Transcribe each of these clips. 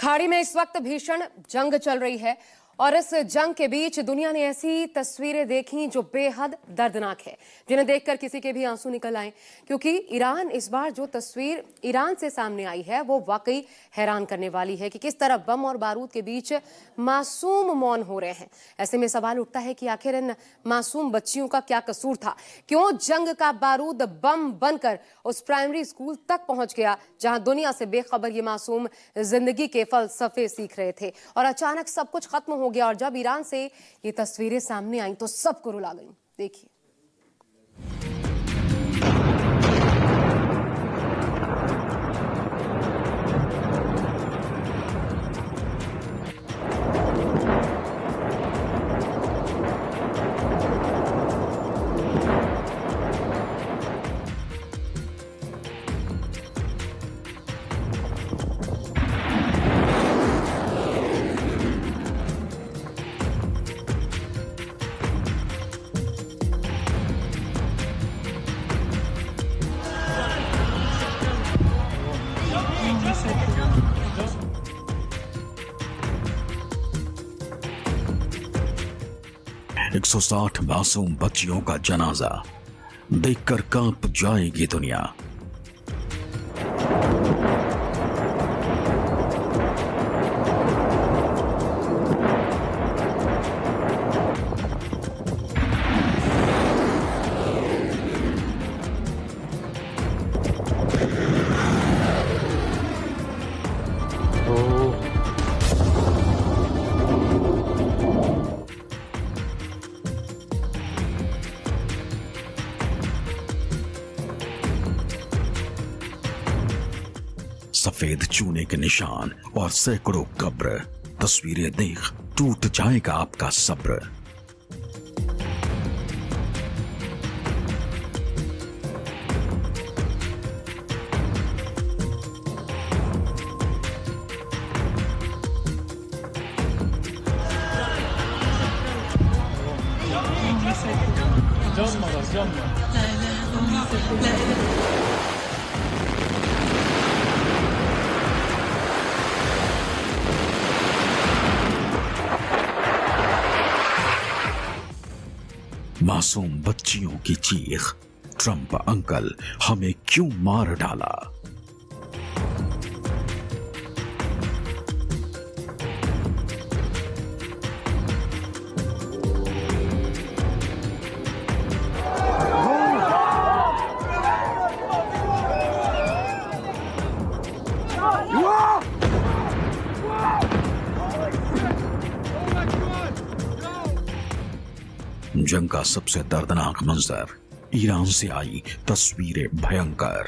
खाड़ी में इस वक्त भीषण जंग चल रही है और इस जंग के बीच दुनिया ने ऐसी तस्वीरें देखी जो बेहद दर्दनाक है, जिन्हें देखकर किसी के भी आंसू निकल आए। क्योंकि ईरान इस बार जो तस्वीर ईरान से सामने आई है वो वाकई हैरान करने वाली है कि किस तरह बम और बारूद के बीच मासूम मौन हो रहे हैं। ऐसे में सवाल उठता है कि आखिर इन मासूम बच्चियों का क्या कसूर था? क्यों जंग का बारूद बम बनकर उस प्राइमरी स्कूल तक पहुंच गया जहां दुनिया से बेखबर ये मासूम जिंदगी के फलसफे सीख रहे थे और अचानक सब कुछ खत्म हो गया। और जब ईरान से ये तस्वीरें सामने आई तो सबको रुला गई। देखिए। एक 160 मासूम बच्चियों का जनाजा देखकर कांप जाएगी दुनिया। सफेद चूने के निशान और सैकड़ों कब्र, तस्वीरें देख टूट जाएगा आपका सब्र। मासूम बच्चियों की चीख, ट्रंप अंकल हमें क्यों मार डाला? जंग का सबसे दर्दनाक मंजर, ईरान से आई तस्वीरें भयंकर।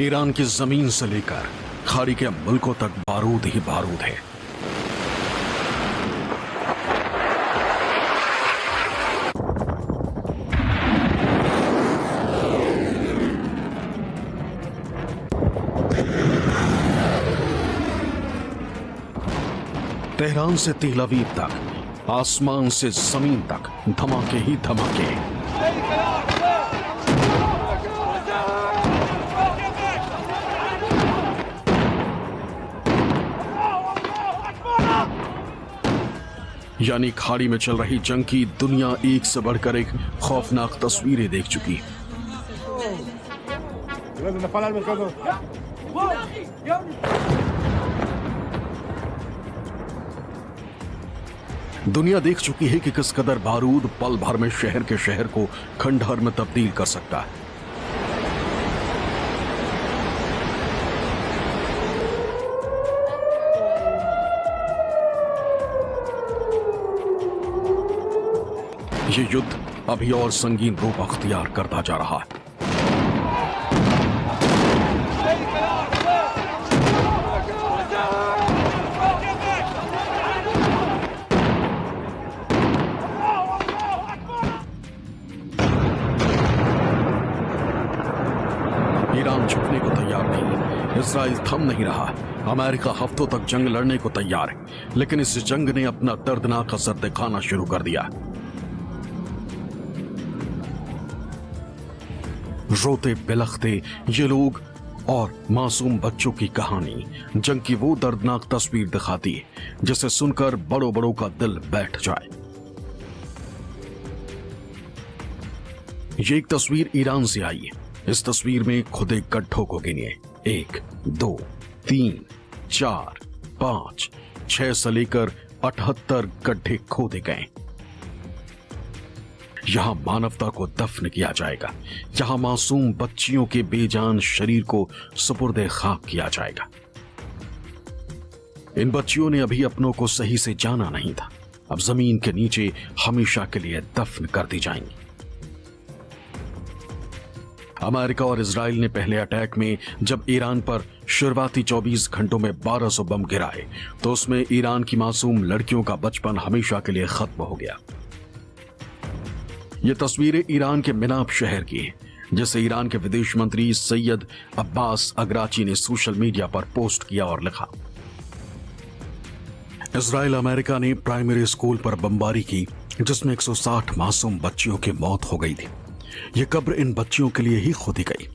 ईरान की जमीन से लेकर खाड़ी के मुल्कों तक बारूद ही बारूद है। तेहरान से तेल अवीव तक, आसमान से जमीन तक धमाके ही धमाके। यानी खाड़ी में चल रही जंग की दुनिया एक से बढ़कर एक खौफनाक तस्वीरें देख चुकी। दुनिया देख चुकी है कि किस कदर बारूद पल भर में शहर के शहर को खंडहर में तब्दील कर सकता है। ये युद्ध अभी और संगीन रूप अख्तियार करता जा रहा है। ईरान झुकने को तैयार नहीं, इसराइल थम नहीं रहा। अमेरिका हफ्तों तक जंग लड़ने को तैयार है, लेकिन इस जंग ने अपना दर्दनाक असर दिखाना शुरू कर दिया। रोते बिलखते ये लोग और मासूम बच्चों की कहानी जंग की वो दर्दनाक तस्वीर दिखाती है जिसे सुनकर बड़ों बड़ों का दिल बैठ जाए। ये एक तस्वीर ईरान से आई है। इस तस्वीर में खुदे गड्ढों को गिनिए, 1, 2, 3, 4, 5, 6 से लेकर 78 गड्ढे खोदे गए। यहां मानवता को दफन किया जाएगा, यहां मासूम बच्चियों के बेजान शरीर को सुपुर्दे खाक किया जाएगा। इन बच्चियों ने अभी अपनों को सही से जाना नहीं था, अब जमीन के नीचे हमेशा के लिए दफन कर दी जाएंगी। अमेरिका और इजराइल ने पहले अटैक में जब ईरान पर शुरुआती 24 घंटों में 1200 बम गिराए तो उसमें ईरान की मासूम लड़कियों का बचपन हमेशा के लिए खत्म हो गया। ये तस्वीरें ईरान के मिनाब शहर की हैं, जिसे ईरान के विदेश मंत्री सैयद अब्बास अगराची ने सोशल मीडिया पर पोस्ट किया और लिखा, इजराइल अमेरिका ने प्राइमरी स्कूल पर बमबारी की जिसमें 160 मासूम बच्चियों की मौत हो गई थी। ये कब्र इन बच्चियों के लिए ही खोदी गई।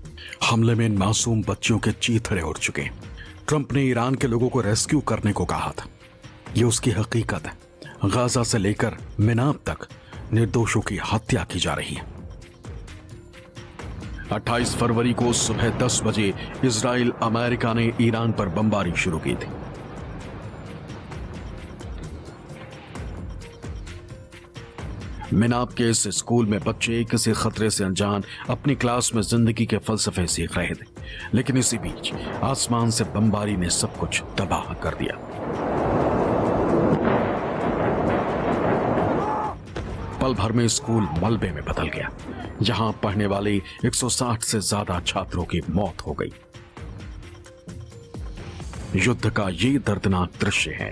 हमले में इन मासूम बच्चियों के चीथड़े उड़ चुके। ट्रंप ने ईरान के लोगों को रेस्क्यू करने को कहा था। ये उसकी हकीकत है। गाजा से लेकर मिनाब तक निर्दोषों की हत्या की जा रही है। 28 फरवरी को सुबह 10 बजे इजराइल अमेरिका ने ईरान पर बमबारी शुरू की थी। मिनाब के इस स्कूल में बच्चे किसी खतरे से अनजान अपनी क्लास में जिंदगी के फलसफे सीख रहे थे, लेकिन इसी बीच आसमान से बमबारी ने सब कुछ तबाह कर दिया। पल भर में स्कूल मलबे में बदल गया। यहां पढ़ने वाले 160 से ज्यादा छात्रों की मौत हो गई। युद्ध का ये दर्दनाक दृश्य है।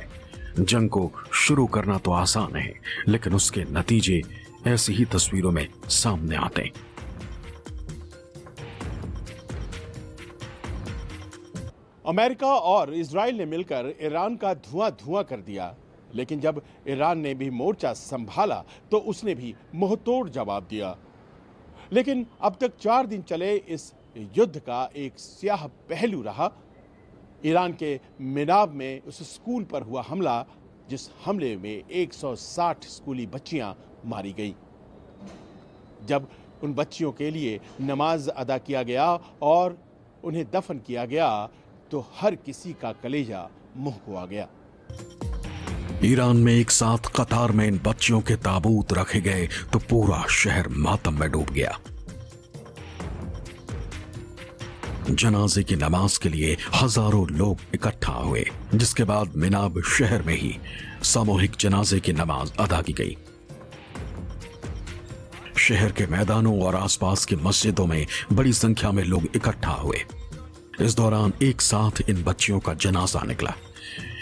जंग को शुरू करना तो आसान है, लेकिन उसके नतीजे ऐसी ही तस्वीरों में सामने आते हैं। अमेरिका और इजराइल ने मिलकर ईरान का धुआं धुआं कर दिया, लेकिन जब ईरान ने भी मोर्चा संभाला तो उसने भी मुंहतोड़ जवाब दिया। लेकिन अब तक 4 दिन चले इस युद्ध का एक स्याह पहलू रहा। ईरान के मिनाब में उस स्कूल पर हुआ हमला, जिस हमले में 160 स्कूली बच्चियां मारी गई। जब उन बच्चियों के लिए नमाज अदा किया गया और उन्हें दफन किया गया तो हर किसी का कलेजा मुंह को आ गया। ईरान में एक साथ कतार में इन बच्चियों के ताबूत रखे गए तो पूरा शहर मातम में डूब गया। जनाजे की नमाज के लिए हजारों लोग इकट्ठा हुए, जिसके बाद मिनाब शहर में ही सामूहिक जनाजे की नमाज अदा की गई। शहर के मैदानों और आसपास की मस्जिदों में बड़ी संख्या में लोग इकट्ठा हुए। इस दौरान एक साथ इन बच्चियों का जनाजा निकला।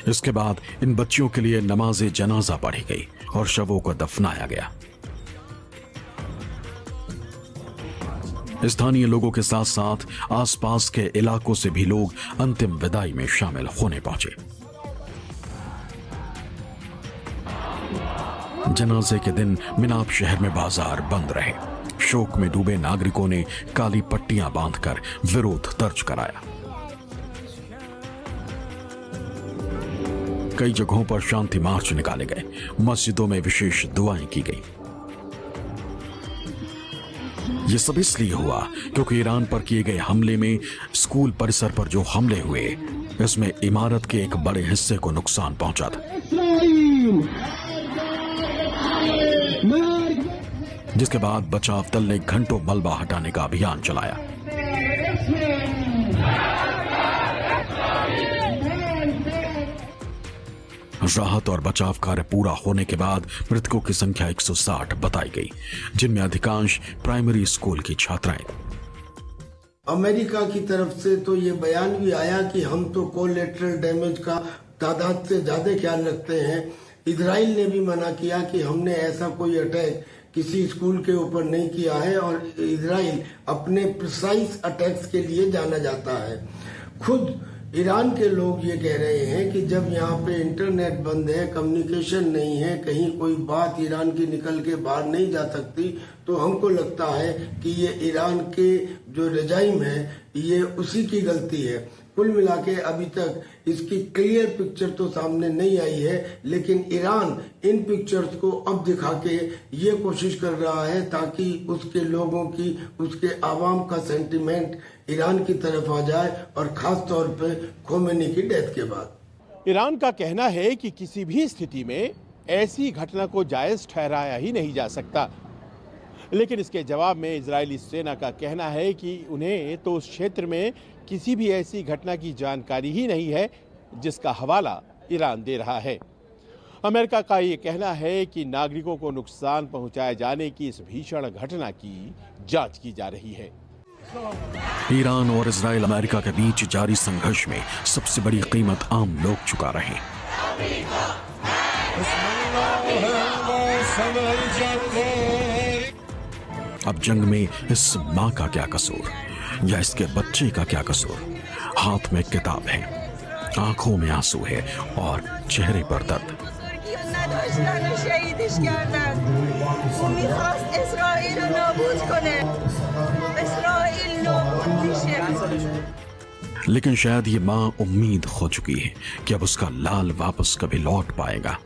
इसके बाद इन बच्चियों के लिए नमाज जनाजा पढ़ी गई और शवों को दफनाया गया। स्थानीय लोगों के साथ साथ आसपास के इलाकों से भी लोग अंतिम विदाई में शामिल होने पहुंचे। जनाजे के दिन मिनाब शहर में बाजार बंद रहे। शोक में डूबे नागरिकों ने काली पट्टियां बांधकर विरोध दर्ज कराया। कई जगहों पर शांति मार्च निकाले गए। मस्जिदों में विशेष दुआएं की गई। यह सब इसलिए हुआ क्योंकि ईरान पर किए गए हमले में स्कूल परिसर पर जो हमले हुए, इसमें इमारत के एक बड़े हिस्से को नुकसान पहुंचा था, जिसके बाद बचाव दल ने घंटों मलबा हटाने का अभियान चलाया। राहत और बचाव कार्य पूरा होने के बाद मृतकों की संख्या 160 बताई गई, जिनमें अधिकांश प्राइमरी स्कूल की छात्राएं। अमेरिका की तरफ से तो ये बयान भी आया कि हम तो कोलैटरल डैमेज का तादाद से ज्यादा ख्याल रखते हैं। इजराइल ने भी मना किया कि हमने ऐसा कोई अटैक किसी स्कूल के ऊपर नहीं किया है और इजराइल अपने प्रिसाइज अटैक्स के लिए जाना जाता है। खुद ईरान के लोग ये कह रहे हैं कि जब यहाँ पे इंटरनेट बंद है, कम्युनिकेशन नहीं है, कहीं कोई बात ईरान की निकल के बाहर नहीं जा सकती, तो हमको लगता है कि ये ईरान के जो रजाइम है ये उसी की गलती है। कुल मिला के अभी तक इसकी क्लियर पिक्चर तो सामने नहीं आई है, लेकिन ईरान इन पिक्चर्स को अब दिखा के ये कोशिश कर रहा है ताकि उसके लोगों की, उसके आवाम का सेंटिमेंट ईरान की तरफ आ जाए, और खास तौर पे खोमेनी की डेथ के बाद। ईरान का कहना है कि किसी भी स्थिति में ऐसी घटना को जायज ठहराया ही नहीं जा सकता, लेकिन इसके जवाब में इजरायली सेना का कहना है कि उन्हें तो उस क्षेत्र में किसी भी ऐसी घटना की जानकारी ही नहीं है जिसका हवाला ईरान दे रहा है। अमेरिका का ये कहना है कि नागरिकों को नुकसान पहुंचाए जाने की इस भीषण घटना की जांच की जा रही है। ईरान और इजराइल अमेरिका के बीच जारी संघर्ष में सबसे बड़ी कीमत आम लोग चुका रहे हैं। अब जंग में इस मां का क्या कसूर या इसके बच्चे का क्या कसूर? हाथ में किताब है, आंखों में आंसू है और चेहरे पर दर्द। लेकिन शायद ये मां उम्मीद खो चुकी है कि अब उसका लाल वापस कभी लौट पाएगा।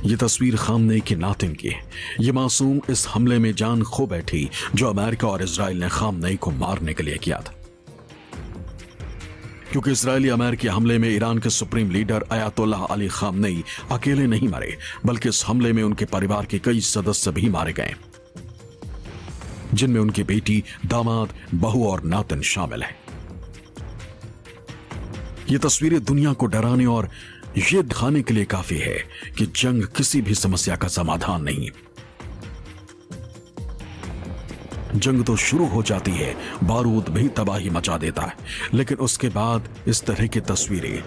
ये तस्वीर खामनेई के नातिन की है। ये मासूम इस हमले में जान खो बैठी जो अमेरिका और इजराइल ने खामनेई को मारने के लिए किया था, क्योंकि इजरायली अमेरिकी हमले में ईरान के सुप्रीम लीडर अयातोल्लाह अली खामनेई अकेले नहीं मरे, बल्कि इस हमले में उनके परिवार के कई सदस्य भी मारे गए, जिनमें उनकी बेटी, दामाद, बहू और नातिन शामिल हैं। ये तस्वीरें दुनिया को डराने और ये दिखाने के लिए काफी है कि जंग किसी भी समस्या का समाधान नहीं। जंग तो शुरू हो जाती है, बारूद भी तबाही मचा देता है, लेकिन उसके बाद इस तरह की तस्वीरें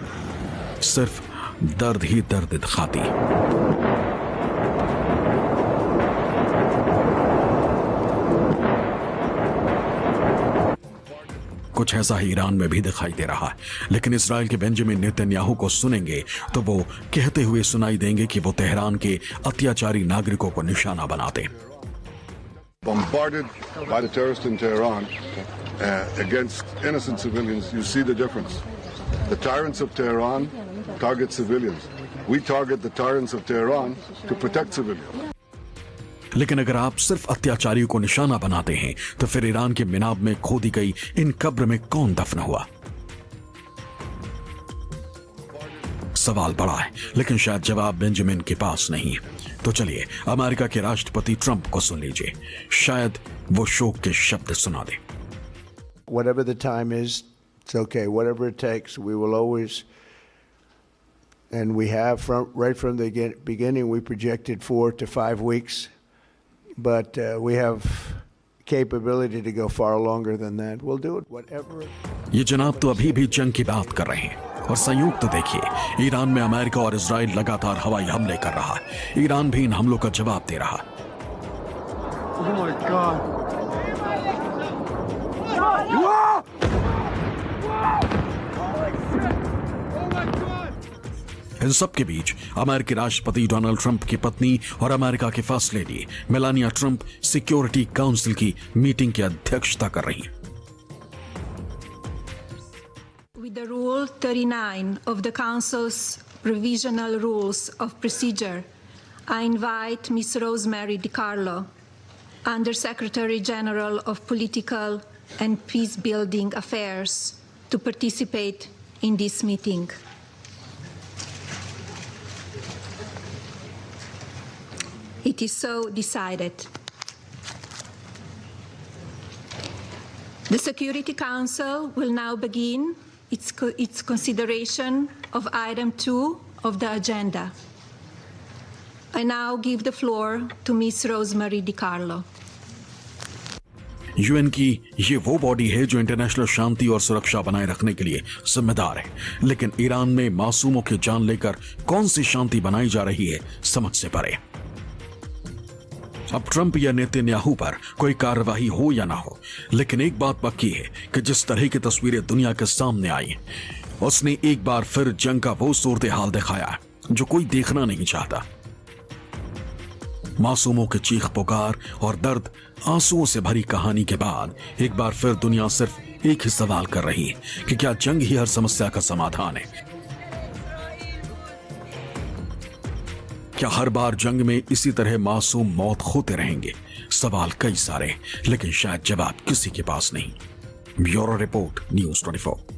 सिर्फ दर्द ही दर्द दिखाती। कुछ ऐसा ही ईरान में भी दिखाई दे रहा है, लेकिन इजराइल के बेंजामिन नेतन्याहू को सुनेंगे तो वो कहते हुए सुनाई देंगे कि वो तेहरान के अत्याचारी नागरिकों को निशाना बनाते। Bombarded by the terrorists in Tehran against innocent civilians, you see the difference. The tyrants of Tehran target civilians. We target the tyrants of Tehran to protect civilians. लेकिन अगर आप सिर्फ अत्याचारियों को निशाना बनाते हैं तो फिर ईरान के मिनाब में खोदी गई इन कब्र में कौन दफन हुआ? सवाल बड़ा है, लेकिन शायद जवाब बेंजामिन के पास नहीं है। तो चलिए अमेरिका के राष्ट्रपति ट्रंप को सुन लीजिए, शायद वो शोक के शब्द सुना दे। Whatever the time is, it's okay. Whatever it takes, we will always, and we have right from the beginning, we projected 4 to 5 weeks, but we have capability to go far longer than that. We'll do it, whatever. ये जनाब तो अभी भी जंग की बात कर रहे हैं, और संयुक्त तो देखिए, ईरान में अमेरिका और इजराइल लगातार हवाई हमले कर रहा है। ईरान भी इन हमलों का जवाब दे रहा। Oh my God. इन सब के बीच अमेरिकी राष्ट्रपति डोनाल्ड ट्रंप की पत्नी और अमेरिका के first lady Melania Trump security council की मीटिंग की अध्यक्षता कर रही हैं। With the Rule 39 of the Council's Provisional Rules of Procedure, I invite Ms. Rosemary DiCarlo, Under Secretary General of Political and Peace-Building Affairs, to participate in this meeting. It is so decided. The Security Council will now begin its consideration of item 2 of the agenda. I now give the floor to Ms. Rosemary DiCarlo. UN की ये वो body है जो international शांति और सुरक्षा बनाए रखने के लिए जिम्मेदार है, लेकिन ईरान में मासूमों की जान लेकर कौन सी शांति बनाई जा रही है, समझ से परे। अब ट्रंप या नेतन्याहू पर कोई कार्रवाई हो या ना हो, लेकिन एक बात पक्की है कि जिस तरह की तस्वीरें दुनिया के सामने आई, उसने एक बार फिर जंग का वो सूरत हाल दिखाया जो कोई देखना नहीं चाहता। मासूमों के चीख पुकार और दर्द आंसुओं से भरी कहानी के बाद एक बार फिर दुनिया सिर्फ एक ही सवाल कर रही है कि क्या जंग ही हर समस्या का समाधान है? क्या हर बार जंग में इसी तरह मासूम मौत होते रहेंगे? सवाल कई सारे, लेकिन शायद जवाब किसी के पास नहीं। Bureau report, news 24।